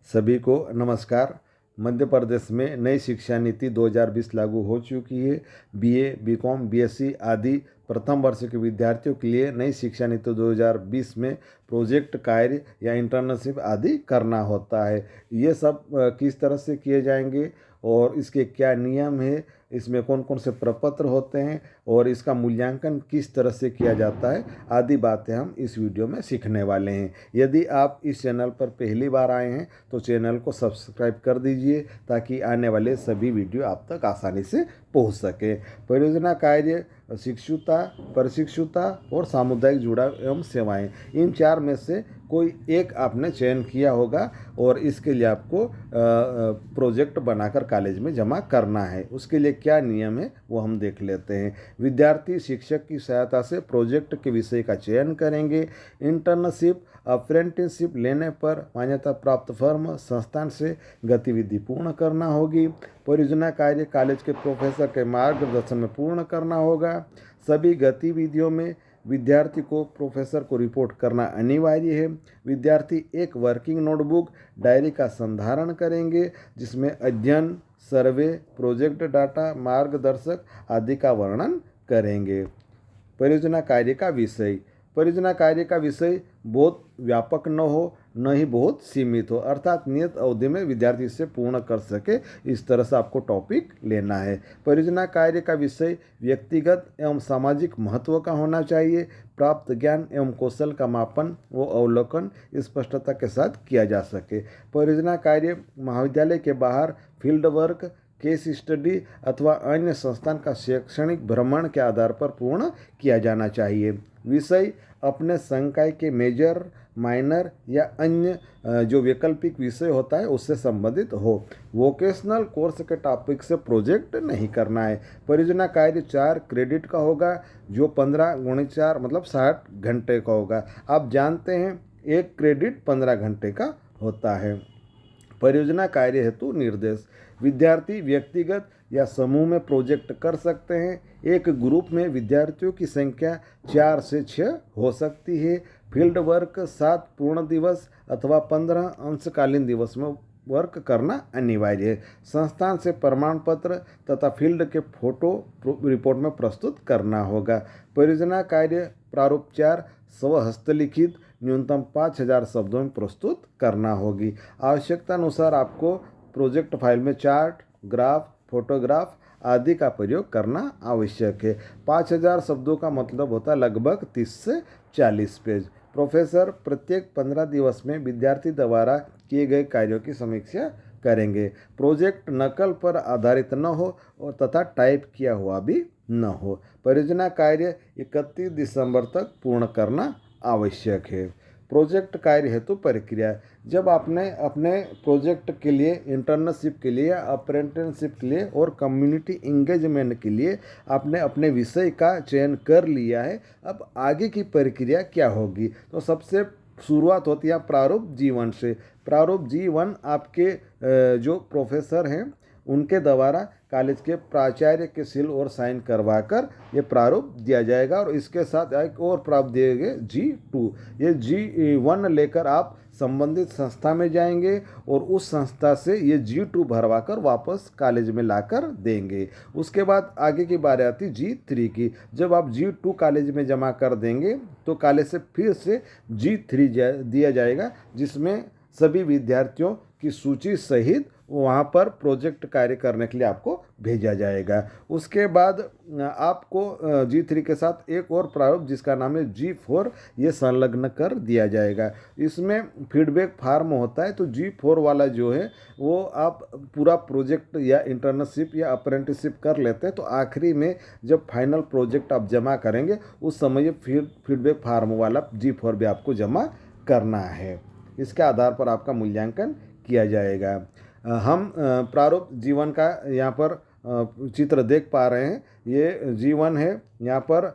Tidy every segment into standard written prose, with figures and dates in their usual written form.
सभी को नमस्कार। मध्य प्रदेश में नई शिक्षा नीति 2020 लागू हो चुकी है। बीए, बीकॉम, बीएससी आदि प्रथम वर्ष के विद्यार्थियों के लिए नई शिक्षा नीति 2020 में प्रोजेक्ट कार्य या इंटर्नशिप आदि करना होता है। ये सब किस तरह से किए जाएंगे और इसके क्या नियम है, इसमें कौन कौन से प्रपत्र होते हैं और इसका मूल्यांकन किस तरह से किया जाता है आदि बातें हम इस वीडियो में सीखने वाले हैं। यदि आप इस चैनल पर पहली बार आए हैं तो चैनल को सब्सक्राइब कर दीजिए ताकि आने वाले सभी वीडियो आप तक आसानी से पहुंच सके। परियोजना कार्य, शिक्षुता, प्रशिक्षुता और सामुदायिक जुड़ाव एवं सेवाएं, इन चार में से कोई एक आपने चयन किया होगा और इसके लिए आपको प्रोजेक्ट बनाकर कॉलेज में जमा करना है। उसके लिए क्या नियम है वो हम देख लेते हैं। विद्यार्थी शिक्षक की सहायता से प्रोजेक्ट के विषय का चयन करेंगे। इंटर्नशिप, अप्रेंटिसशिप लेने पर मान्यता प्राप्त फर्म, संस्थान से गतिविधि पूर्ण करना होगी। परियोजना कार्य कॉलेज के प्रोफेसर के मार्गदर्शन में पूर्ण करना होगा। सभी गतिविधियों में विद्यार्थी को प्रोफेसर को रिपोर्ट करना अनिवार्य है। विद्यार्थी एक वर्किंग नोटबुक, डायरी का संधारण करेंगे जिसमें अध्ययन, सर्वे, प्रोजेक्ट डाटा, मार्गदर्शक आदि का वर्णन करेंगे। परियोजना कार्य का विषय, परियोजना कार्य का विषय बहुत व्यापक न हो न ही बहुत सीमित हो, अर्थात नियत अवधि में विद्यार्थी इसे पूर्ण कर सके, इस तरह से आपको टॉपिक लेना है। परियोजना कार्य का विषय व्यक्तिगत एवं सामाजिक महत्व का होना चाहिए। प्राप्त ज्ञान एवं कौशल का मापन व अवलोकन स्पष्टता के साथ किया जा सके। परियोजना कार्य महाविद्यालय के बाहर फील्ड वर्क, केस स्टडी अथवा अन्य संस्थान का शैक्षणिक भ्रमण के आधार पर पूर्ण किया जाना चाहिए। विषय अपने संकाय के मेजर, माइनर या अन्य जो वैकल्पिक विषय होता है उससे संबंधित हो। वोकेशनल कोर्स के टॉपिक से प्रोजेक्ट नहीं करना है। परियोजना कार्य 4 क्रेडिट का होगा जो 15 × 4 मतलब 60 घंटे का होगा। आप जानते हैं 1 क्रेडिट 15 घंटे का होता है। परियोजना कार्य हेतु निर्देश, विद्यार्थी व्यक्तिगत या समूह में प्रोजेक्ट कर सकते हैं। एक ग्रुप में विद्यार्थियों की संख्या 4 से 6 हो सकती है। फील्ड वर्क 7 पूर्ण दिवस अथवा 15 अंशकालीन दिवस में वर्क करना अनिवार्य है। संस्थान से प्रमाण पत्र तथा फील्ड के फोटो रिपोर्ट में प्रस्तुत करना होगा। परियोजना कार्य प्रारूप 4 स्वहस्तलिखित न्यूनतम 5000 शब्दों में प्रस्तुत करना होगी। आवश्यकता अनुसार आपको प्रोजेक्ट फाइल में चार्ट, ग्राफ, फोटोग्राफ आदि का प्रयोग करना आवश्यक है। 5000 शब्दों का मतलब होता है लगभग 30 से 40 पेज। प्रोफेसर प्रत्येक 15 दिवस में विद्यार्थी द्वारा किए गए कार्यों की समीक्षा करेंगे। प्रोजेक्ट नकल पर आधारित न हो और तथा टाइप किया हुआ भी न हो। परियोजना कार्य 31 दिसंबर तक पूर्ण करना आवश्यक है। प्रोजेक्ट कार्य हेतु प्रक्रिया, जब आपने अपने प्रोजेक्ट के लिए, इंटर्नशिप के लिए, अप्रेंटिसशिप के लिए और कम्युनिटी इंगेजमेंट के लिए आपने अपने विषय का चयन कर लिया है, अब आगे की प्रक्रिया क्या होगी? तो सबसे शुरुआत होती है प्रारूप G1 से। प्रारूप G1 आपके जो प्रोफेसर हैं उनके द्वारा कॉलेज के प्राचार्य के सील और साइन करवाकर ये प्रारूप दिया जाएगा और इसके साथ एक और प्रारूप दिए G2। ये G1 लेकर आप संबंधित संस्था में जाएंगे और उस संस्था से ये G2 भरवाकर वापस कॉलेज में लाकर देंगे। उसके बाद आगे की बारी आती G3 की। जब आप G2 कॉलेज में जमा कर देंगे तो कॉलेज से फिर से G3 दिया जाएगा जिसमें सभी विद्यार्थियों की सूची सहित वहाँ पर प्रोजेक्ट कार्य करने के लिए आपको भेजा जाएगा। उसके बाद आपको G3 के साथ एक और प्रारूप जिसका नाम है G4 ये संलग्न कर दिया जाएगा। इसमें फीडबैक फार्म होता है, तो G4 वाला जो है वो आप पूरा प्रोजेक्ट या इंटर्नशिप या अप्रेंटिसशिप कर लेते हैं तो आखिरी में जब फाइनल प्रोजेक्ट आप जमा करेंगे उस समय ये फीडबैक फार्म वाला G4 भी आपको जमा करना है। इसके आधार पर आपका मूल्यांकन किया जाएगा। हम प्रारूप G1 का यहाँ पर चित्र देख पा रहे हैं। ये G1 है, यहाँ पर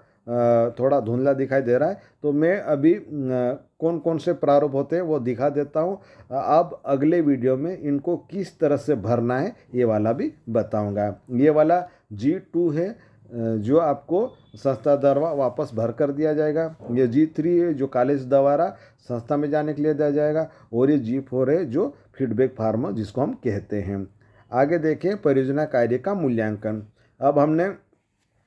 थोड़ा धुंधला दिखाई दे रहा है, तो मैं अभी कौन कौन से प्रारूप होते हैं वो दिखा देता हूँ। अब अगले वीडियो में इनको किस तरह से भरना है ये वाला भी बताऊँगा। ये वाला G2 है, जो आपको संस्था द्वारा वापस भर कर दिया जाएगा। ये G3 है जो कॉलेज द्वारा संस्था में जाने के लिए दिया जाएगा, और ये G4 है जो फीडबैक फार्म जिसको हम कहते हैं। आगे देखें परियोजना कार्य का मूल्यांकन। अब हमने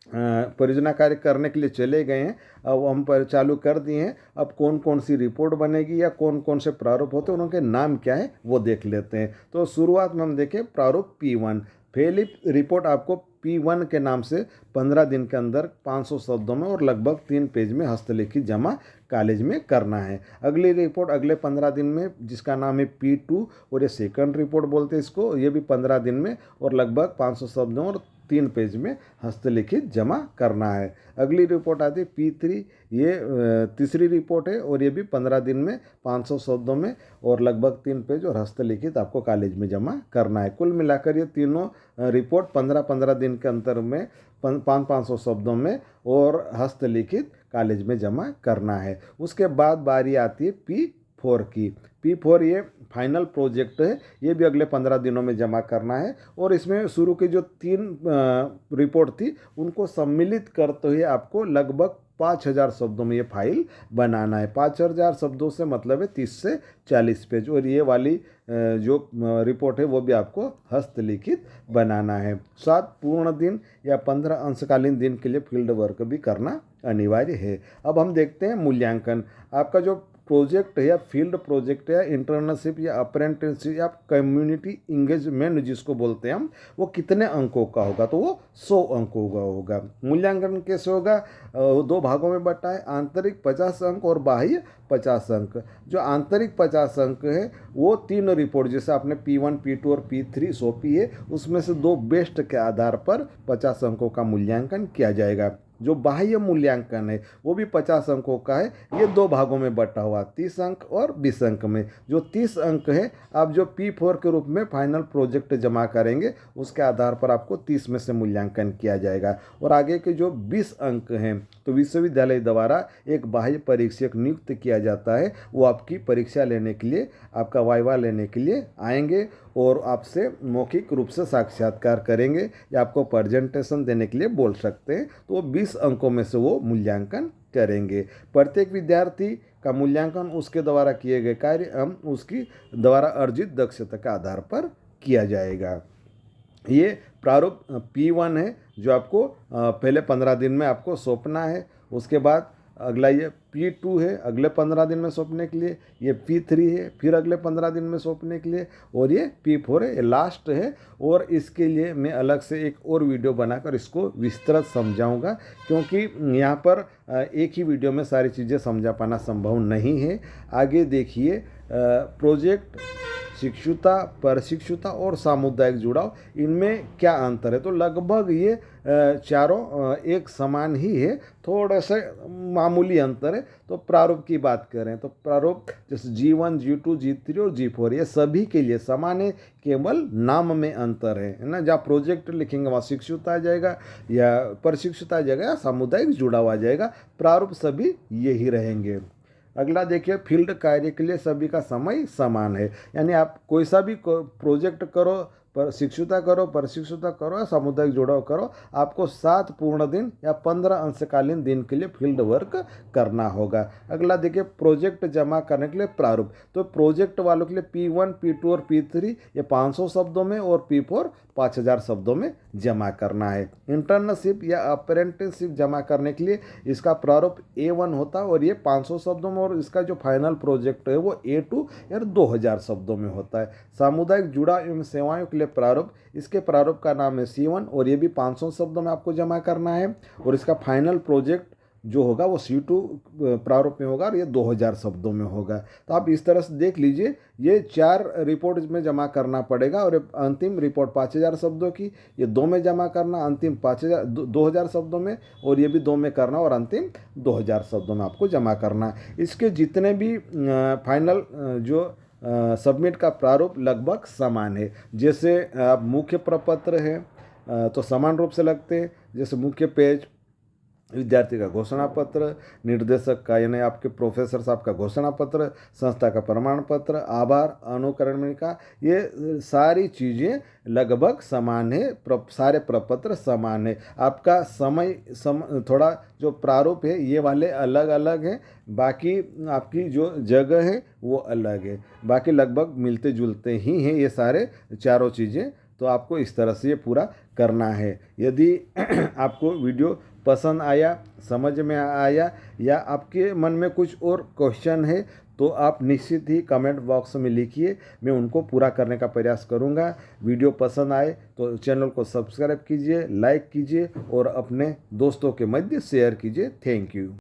परियोजना कार्य करने के लिए चले गए हैं, अब हम पर चालू कर दिए हैं। अब कौन कौन सी रिपोर्ट बनेगी या कौन कौन से प्रारूप होते हैं, उनके नाम क्या है वो देख लेते हैं। तो शुरुआत में हम देखें प्रारूप P1। पहली रिपोर्ट आपको P1 के नाम से 15 दिन के अंदर 500 शब्दों में और लगभग 3 पेज में हस्तलिखित जमा कॉलेज में करना है। अगली रिपोर्ट अगले 15 दिन में जिसका नाम है P2, और ये सेकंड रिपोर्ट बोलते हैं इसको, ये भी 15 दिन में और लगभग 500 शब्दों और 3 पेज में हस्तलिखित जमा करना है। अगली रिपोर्ट आती है P3, ये तीसरी रिपोर्ट है और ये भी 15 दिन में 500 शब्दों में और लगभग 3 पेज और हस्तलिखित आपको कॉलेज में जमा करना है। कुल मिलाकर ये तीनों रिपोर्ट 15-15 दिन के अंतर में 500 शब्दों में और हस्तलिखित कॉलेज में जमा करना है। उसके बाद बारी आती है P4 की। P4 ये फाइनल प्रोजेक्ट है, ये भी अगले 15 दिनों में जमा करना है, और इसमें शुरू की जो 3 रिपोर्ट थी उनको सम्मिलित करते हुए आपको लगभग 5000 शब्दों में ये फाइल बनाना है। 5000 शब्दों से मतलब है 30 से 40 पेज, और ये वाली जो रिपोर्ट है वो भी आपको हस्तलिखित बनाना है। 7 पूर्ण दिन या 15 अंशकालीन दिन के लिए फील्ड वर्क भी करना अनिवार्य है। अब हम देखते हैं मूल्यांकन। आपका जो प्रोजेक्ट है या फील्ड प्रोजेक्ट या इंटर्नशिप या अप्रेंटिसशिप या कम्युनिटी इंगेजमेंट जिसको बोलते हैं हम, वो कितने अंकों का होगा, तो वो 100 अंकों का होगा। मूल्यांकन कैसे होगा, 2 भागों में बटा है, आंतरिक 50 अंक और बाह्य 50 अंक। जो आंतरिक 50 अंक है वो 3 रिपोर्ट जैसे आपने P1, P2 और P3 सौंपी है, उसमें से 2 बेस्ट के आधार पर 50 अंकों का मूल्यांकन किया जाएगा। जो बाह्य मूल्यांकन है वो भी 50 अंकों का है, ये 2 भागों में बटा हुआ, 30 अंक और 20 अंक में। जो 30 अंक है आप जो P4 के रूप में फाइनल प्रोजेक्ट जमा करेंगे उसके आधार पर आपको 30 में से मूल्यांकन किया जाएगा। और आगे के जो 20 अंक हैं तो विश्वविद्यालय द्वारा एक बाह्य परीक्षक नियुक्त किया जाता है, वो आपकी परीक्षा लेने के लिए, आपका वाइवा लेने के लिए आएंगे और आपसे मौखिक रूप से साक्षात्कार करेंगे या आपको प्रेजेंटेशन देने के लिए बोल सकते हैं। तो वो 20 अंकों में से वो मूल्यांकन करेंगे। प्रत्येक विद्यार्थी का मूल्यांकन उसके द्वारा किए गए कार्य एवं उसकी द्वारा अर्जित दक्षता के आधार पर किया जाएगा। ये प्रारूप P1 है जो आपको पहले 15 दिन में आपको सौंपना है। उसके बाद अगला ये P2 है अगले 15 दिन में सौंपने के लिए, ये P3 है फिर अगले 15 दिन में सौंपने के लिए, और ये P4 है, ये लास्ट है। और इसके लिए मैं अलग से एक और वीडियो बनाकर इसको विस्तृत समझाऊंगा, क्योंकि यहाँ पर एक ही वीडियो में सारी चीज़ें समझा पाना संभव नहीं है। आगे देखिए, प्रोजेक्ट, शिक्षुता, प्रशिक्षुता और सामुदायिक जुड़ाव, इनमें क्या अंतर है, तो लगभग ये चारों एक समान ही है, थोड़ा सा मामूली अंतर है। तो प्रारूप की बात करें तो प्रारूप जैसे G1, G2, G3 और G4 ये सभी के लिए समान है, केवल नाम में अंतर है ना। जहाँ प्रोजेक्ट लिखेंगे वहाँ शिक्षुता आ जाएगा या प्रशिक्षुता आ जाएगा या सामुदायिक जुड़ाव आ जाएगा, प्रारूप सभी यही रहेंगे। अगला देखिए, फील्ड कार्य के लिए सभी का समय समान है, यानी आप कोई सा भी प्रोजेक्ट करो, शिक्षुता करो, प्रशिक्षुता करो या सामुदायिक जुड़ाव करो, आपको 7 पूर्ण दिन या 15 अंशकालीन दिन के लिए फील्ड वर्क करना होगा। अगला देखिए, प्रोजेक्ट जमा करने के लिए प्रारूप। तो प्रोजेक्ट वालों के लिए P1, P2 और P3 ये 500 शब्दों में और P4 5000 शब्दों में जमा करना है। इंटर्नशिप या अप्रेंटिसशिप जमा करने के लिए इसका प्रारूप A1 होता है और ये 500 शब्दों में, और इसका जो फाइनल प्रोजेक्ट है वो A2 या 2000 शब्दों में होता है। सामुदायिक जुड़ाव एवं सेवाओं के लिए प्रारूप, इसके प्रारूप का नाम है C1 और ये भी 500 शब्दों में आपको जमा करना है, और इसका फाइनल प्रोजेक्ट जो होगा वो C2 प्रारूप में होगा और ये 2000 शब्दों में होगा। तो आप इस तरह से देख लीजिए, ये 4 रिपोर्ट में जमा करना पड़ेगा, और अंतिम रिपोर्ट 5000 शब्दों की, ये 2 में जमा करना, अंतिम 2000 शब्दों में, और ये भी 2 में करना और अंतिम 2000 शब्दों में आपको जमा करना। इसके जितने भी फाइनल जो सबमिट का प्रारूप लगभग समान है। जैसे मुख्य प्रपत्र है तो समान रूप से लगते हैं, जैसे मुख्य पेज, विद्यार्थी का घोषणा पत्र, निर्देशक का यानी आपके प्रोफेसर साहब का घोषणा पत्र, संस्था का प्रमाण पत्र, आभार, अनुकरणिका, ये सारी चीज़ें लगभग समान है। सारे प्रपत्र समान है। आपका थोड़ा जो प्रारूप है ये वाले अलग अलग हैं, बाकी आपकी जो जगह है वो अलग है, बाकी लगभग मिलते जुलते ही हैं ये सारे चारों चीज़ें। तो आपको इस तरह से ये पूरा करना है। यदि आपको वीडियो पसंद आया, समझ में आया, या आपके मन में कुछ और क्वेश्चन है तो आप निश्चित ही कमेंट बॉक्स में लिखिए, मैं उनको पूरा करने का प्रयास करूंगा। वीडियो पसंद आए तो चैनल को सब्सक्राइब कीजिए, लाइक कीजिए और अपने दोस्तों के मध्य शेयर कीजिए। Thank you.